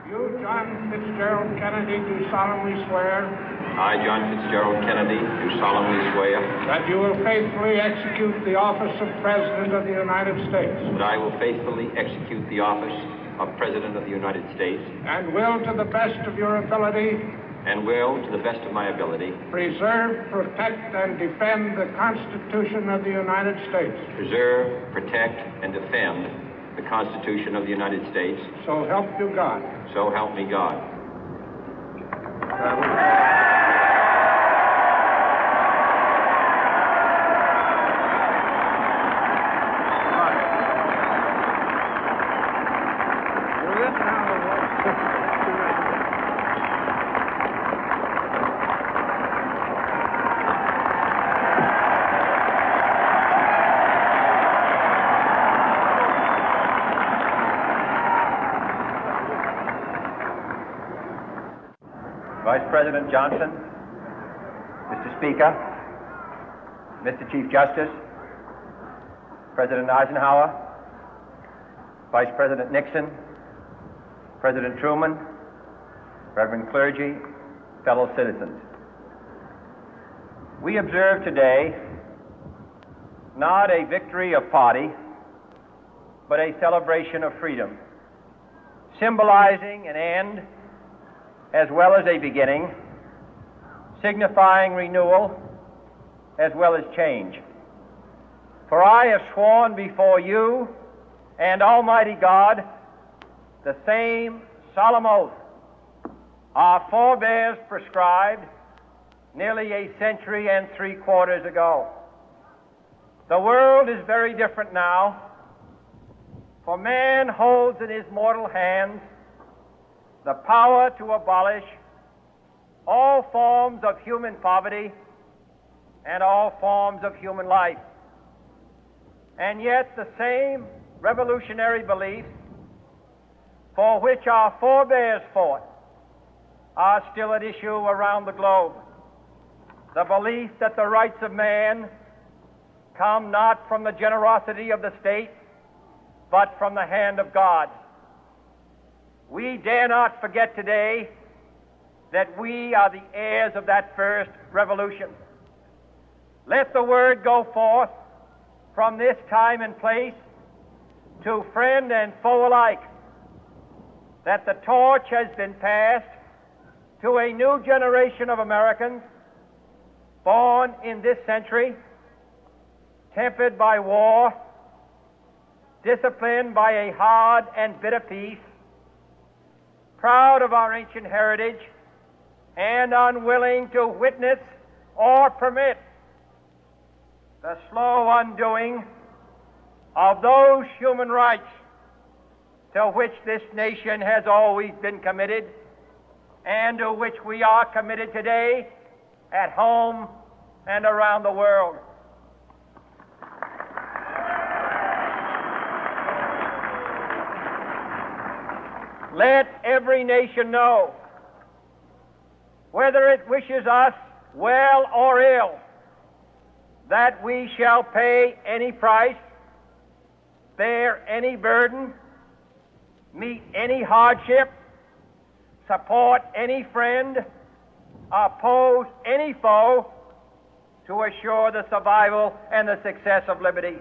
You, John Fitzgerald Kennedy, do solemnly swear. I, John Fitzgerald Kennedy, do solemnly swear. That you will faithfully execute the office of President of the United States. That I will faithfully execute the office of President of the United States. And will, to the best of your ability. And will, to the best of my ability. Preserve, protect, and defend the Constitution of the United States. Preserve, protect, and defend the Constitution of the United States. So help you God. So help me God. Vice President Johnson, Mr. Speaker, Mr. Chief Justice, President Eisenhower, Vice President Nixon, President Truman, Reverend clergy, fellow citizens. We observe today not a victory of party, but a celebration of freedom, symbolizing an end as well as a beginning, signifying renewal as well as change. For I have sworn before you and Almighty God the same solemn oath our forebears prescribed nearly a century and 3/4 ago. The world is very different now, for man holds in his mortal hands the power to abolish all forms of human poverty and all forms of human life. And yet the same revolutionary beliefs for which our forebears fought are still at issue around the globe. The belief that the rights of man come not from the generosity of the state, but from the hand of God. We dare not forget today that we are the heirs of that first revolution. Let the word go forth from this time and place to friend and foe alike that the torch has been passed to a new generation of Americans born in this century, tempered by war, disciplined by a hard and bitter peace, proud of our ancient heritage, and unwilling to witness or permit the slow undoing of those human rights to which this nation has always been committed and to which we are committed today at home and around the world. Let every nation know, whether it wishes us well or ill, that we shall pay any price, bear any burden, meet any hardship, support any friend, oppose any foe to assure the survival and the success of liberty.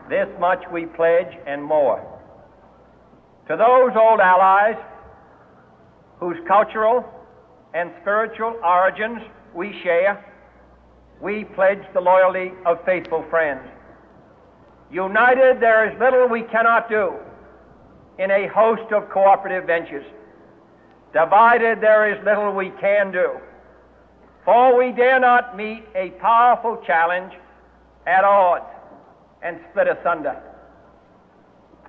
This much we pledge and more. To those old allies whose cultural and spiritual origins we share, we pledge the loyalty of faithful friends. United, there is little we cannot do in a host of cooperative ventures. Divided, there is little we can do, for we dare not meet a powerful challenge at odds and split asunder.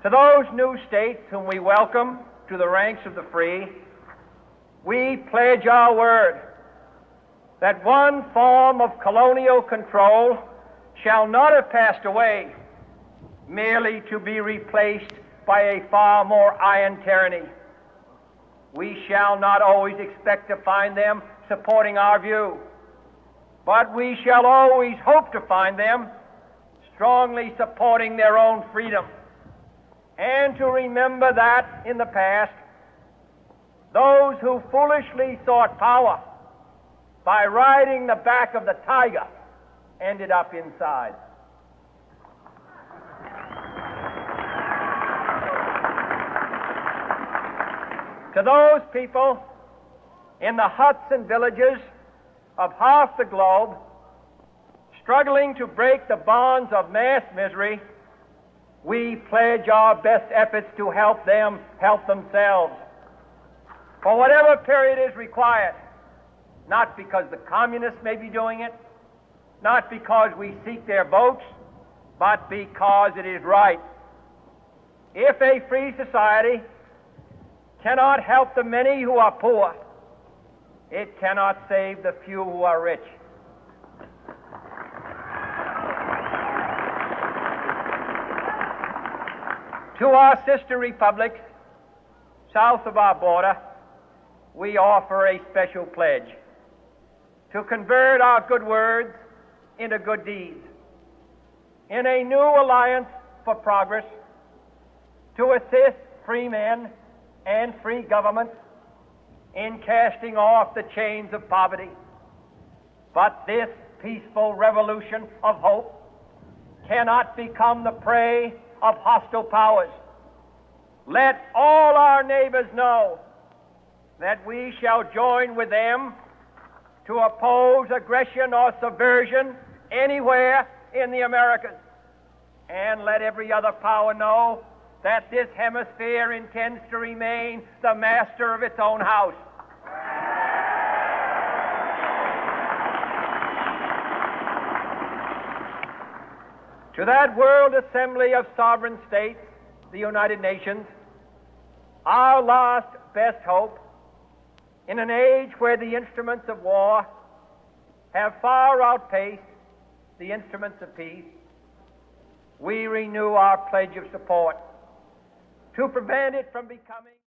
To those new states whom we welcome to the ranks of the free, we pledge our word that one form of colonial control shall not have passed away, merely to be replaced by a far more iron tyranny. We shall not always expect to find them supporting our view, but we shall always hope to find them strongly supporting their own freedom, and to remember that in the past, those who foolishly sought power by riding the back of the tiger ended up inside. To those people in the huts and villages of half the globe struggling to break the bonds of mass misery, we pledge our best efforts to help them help themselves for whatever period is required, not because the communists may be doing it, not because we seek their votes, but because it is right. If a free society cannot help the many who are poor, it cannot save the few who are rich. To our sister republics south of our border, we offer a special pledge to convert our good words into good deeds, in a new alliance for progress, to assist free men and free governments in casting off the chains of poverty. But this peaceful revolution of hope cannot become the prey of hostile powers. Let all our neighbors know that we shall join with them to oppose aggression or subversion anywhere in the Americas. And let every other power know that this hemisphere intends to remain the master of its own house. To that World Assembly of Sovereign States, the United Nations, our last best hope, in an age where the instruments of war have far outpaced the instruments of peace, we renew our pledge of support to prevent it from becoming